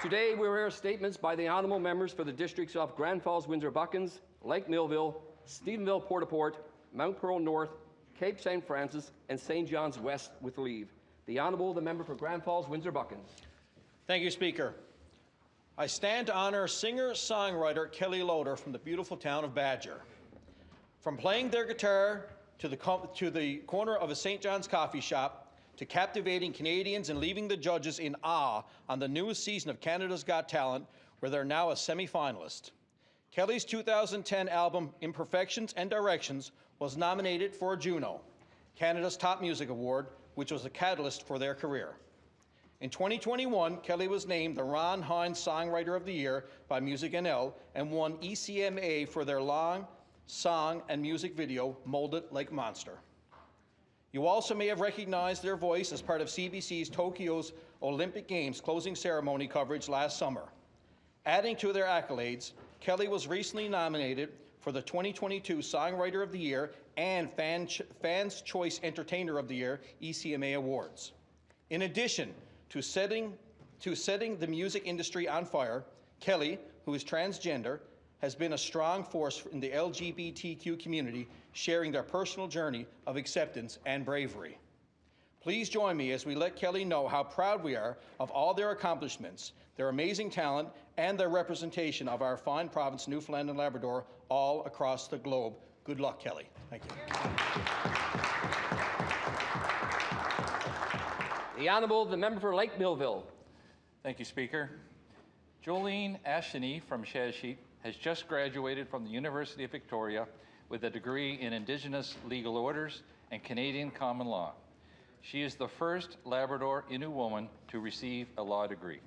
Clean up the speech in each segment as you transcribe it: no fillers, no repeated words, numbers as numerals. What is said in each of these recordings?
Today we will hear statements by the honourable members for the districts of Grand Falls, Windsor-Buckins, Lake Millville, Stephenville, Port-au-Port, Mount Pearl North, Cape St. Francis, and St. John's West with leave. The Honourable, the member for Grand Falls, Windsor-Buckins. Thank you, Speaker. I stand to honour singer-songwriter Kelly Loader from the beautiful town of Badger. From playing their guitar to the corner of a St. John's coffee shop, to captivating Canadians and leaving the judges in awe on the newest season of Canada's Got Talent, where they're now a semi-finalist. Kelly's 2010 album, Imperfections and Directions, was nominated for a Juno, Canada's top music award, which was a catalyst for their career. In 2021, Kelly was named the Ron Hines Songwriter of the Year by Music NL and won ECMA for their long song and music video, Molded Like Monster. You also may have recognized their voice as part of CBC's Tokyo's Olympic Games closing ceremony coverage last summer. Adding to their accolades, Kelly was recently nominated for the 2022 Songwriter of the Year and Fans' Choice Entertainer of the Year ECMA Awards. In addition to setting the music industry on fire, Kelly, who is transgender, has been a strong force in the LGBTQ community, sharing their personal journey of acceptance and bravery. Please join me as we let Kelly know how proud we are of all their accomplishments, their amazing talent, and their representation of our fine province, Newfoundland and Labrador, all across the globe. Good luck, Kelly. Thank you. The Honourable, the member for Lake Millville. Thank you, Speaker. Jolene Asheny from Shasheet has just graduated from the University of Victoria with a degree in Indigenous Legal Orders and Canadian Common Law. She is the first Labrador Innu woman to receive a law degree.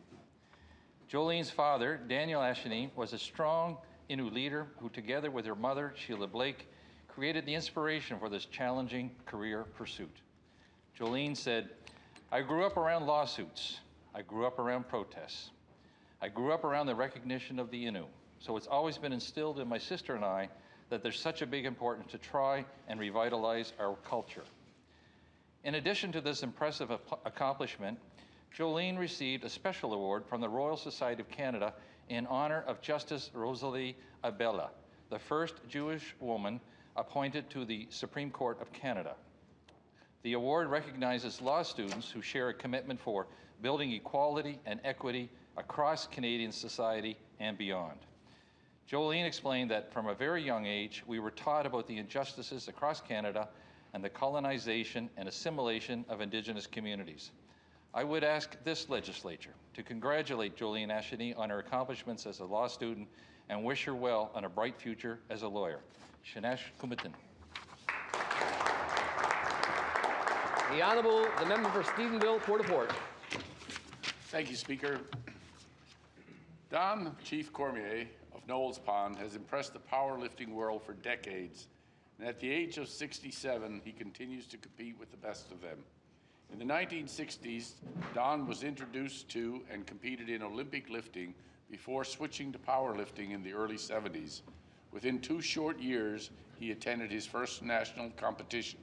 Jolene's father, Daniel Asheny, was a strong Innu leader who, together with her mother, Sheila Blake, created the inspiration for this challenging career pursuit. Jolene said, "I grew up around lawsuits. I grew up around protests. I grew up around the recognition of the Innu. So it's always been instilled in my sister and I that there's such a big importance to try and revitalize our culture." In addition to this impressive accomplishment, Jolene received a special award from the Royal Society of Canada in honor of Justice Rosalie Abella, the first Jewish woman appointed to the Supreme Court of Canada. The award recognizes law students who share a commitment for building equality and equity across Canadian society and beyond. Jolene explained that from a very young age, we were taught about the injustices across Canada and the colonization and assimilation of Indigenous communities. I would ask this legislature to congratulate Jolene Asheny on her accomplishments as a law student and wish her well on a bright future as a lawyer. Shanash Kumitin. The Honourable, the member for Stephenville, Port-au-Port. Thank you, Speaker. Don Chief Cormier of Knowles Pond has impressed the powerlifting world for decades, and at the age of 67, he continues to compete with the best of them. In the 1960s, Don was introduced to and competed in Olympic lifting before switching to powerlifting in the early 70s. Within 2 short years, he attended his first national competition.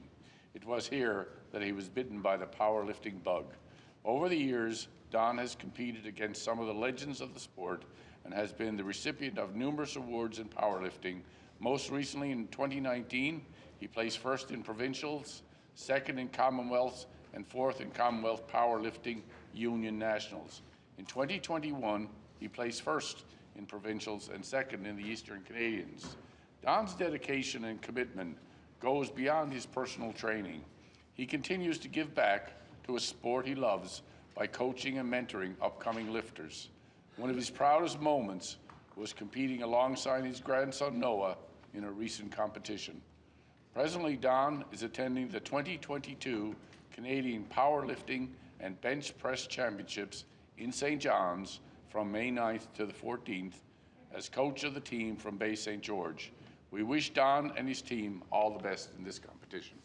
It was here that he was bitten by the powerlifting bug. Over the years, Don has competed against some of the legends of the sport and has been the recipient of numerous awards in powerlifting. Most recently in 2019, he placed first in provincials, second in Commonwealths, and fourth in Commonwealth Powerlifting Union Nationals. In 2021, he placed first in provincials and second in the Eastern Canadians. Don's dedication and commitment goes beyond his personal training. He continues to give back to a sport he loves by coaching and mentoring upcoming lifters. One of his proudest moments was competing alongside his grandson Noah in a recent competition. Presently, Don is attending the 2022 Canadian Powerlifting and Bench Press Championships in St. John's from May 9th to the 14th as coach of the team from Bay St. George. We wish Don and his team all the best in this competition.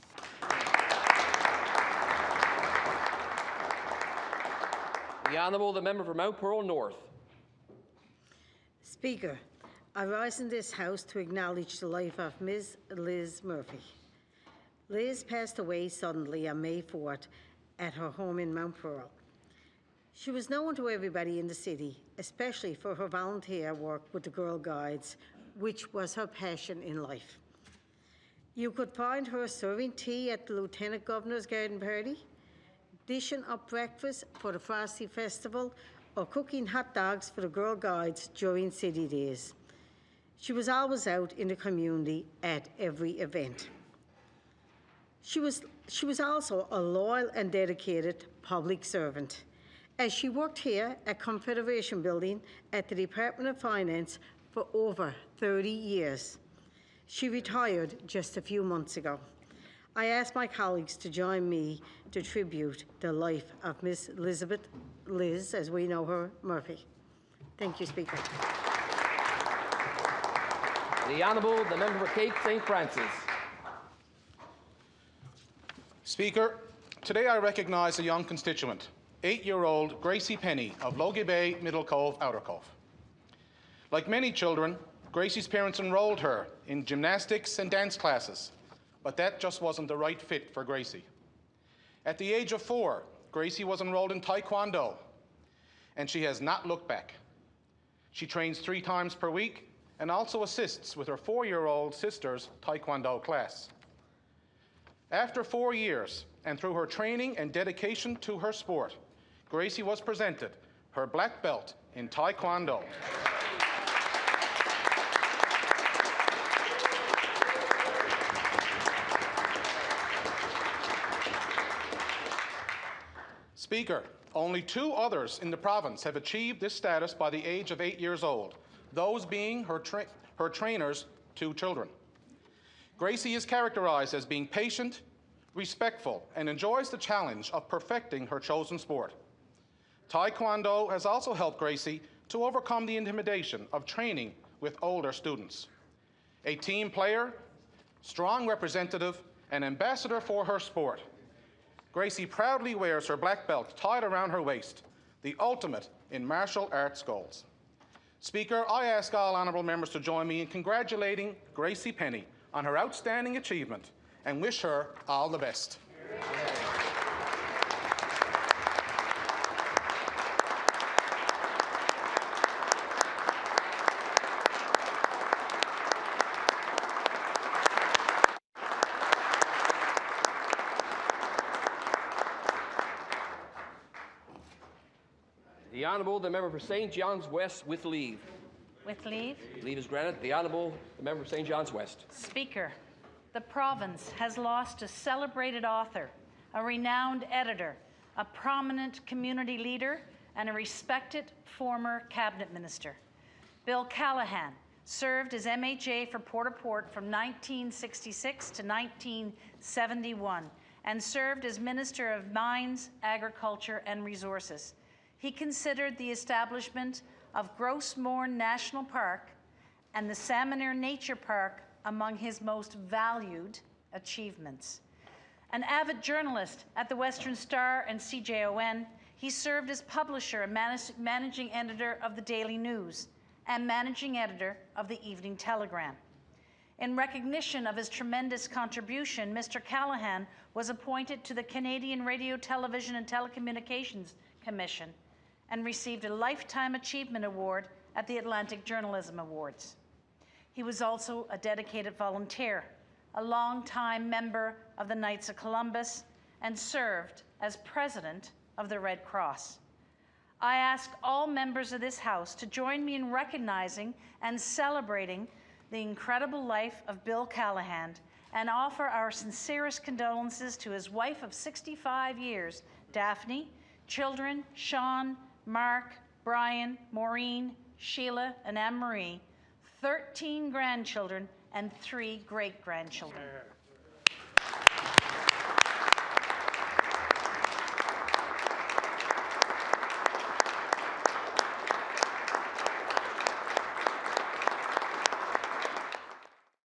The Honourable, the member for Mount Pearl North. Speaker, I rise in this House to acknowledge the life of Ms. Liz Murphy. Liz passed away suddenly on May 4th at her home in Mount Pearl. She was known to everybody in the city, especially for her volunteer work with the Girl Guides, which was her passion in life. You could find her serving tea at the Lieutenant Governor's garden party, dishing up breakfast for the Frosty Festival, or cooking hot dogs for the Girl Guides during city days. She was always out in the community at every event. She was also a loyal and dedicated public servant, as she worked here at Confederation Building at the Department of Finance for over 30 years. She retired just a few months ago. I ask my colleagues to join me to tribute the life of Miss Elizabeth Liz, as we know her, Murphy. Thank you, Speaker. The Honourable, the member for Cape St. Francis. Speaker, today I recognise a young constituent, 8-year-old Gracie Penny of Logie Bay, Middle Cove, Outer Cove. Like many children, Gracie's parents enrolled her in gymnastics and dance classes, but that just wasn't the right fit for Gracie. At the age of 4, Gracie was enrolled in Taekwondo, and she has not looked back. She trains 3 times per week and also assists with her 4-year-old sister's Taekwondo class. After 4 years, and through her training and dedication to her sport, Gracie was presented her black belt in Taekwondo. Speaker, only 2 others in the province have achieved this status by the age of 8 years old, those being her trainer's 2 children. Gracie is characterized as being patient, respectful, and enjoys the challenge of perfecting her chosen sport. Taekwondo has also helped Gracie to overcome the intimidation of training with older students. A team player, strong representative, and ambassador for her sport, Gracie proudly wears her black belt tied around her waist, the ultimate in martial arts goals. Speaker, I ask all honourable members to join me in congratulating Gracie Penny on her outstanding achievement and wish her all the best. The Honourable, the member for St. John's West with leave. With leave. Leave is granted. The Honourable, the member for St. John's West. Speaker, the province has lost a celebrated author, a renowned editor, a prominent community leader, and a respected former cabinet minister. Bill Callahan served as MHA for Port-au-Port from 1966 to 1971 and served as Minister of Mines, Agriculture and Resources. He considered the establishment of Grossmorn National Park and the Salmonair Nature Park among his most valued achievements. An avid journalist at the Western Star and CJON, he served as publisher and managing editor of the Daily News and managing editor of the Evening Telegram. In recognition of his tremendous contribution, Mr. Callahan was appointed to the Canadian Radio, Television and Telecommunications Commission and received a Lifetime Achievement Award at the Atlantic Journalism Awards. He was also a dedicated volunteer, a longtime member of the Knights of Columbus, and served as president of the Red Cross. I ask all members of this House to join me in recognizing and celebrating the incredible life of Bill Callahan and offer our sincerest condolences to his wife of 65 years, Daphne, children, Sean, Mark, Brian, Maureen, Sheila, and Anne-Marie, 13 grandchildren, and 3 great-grandchildren.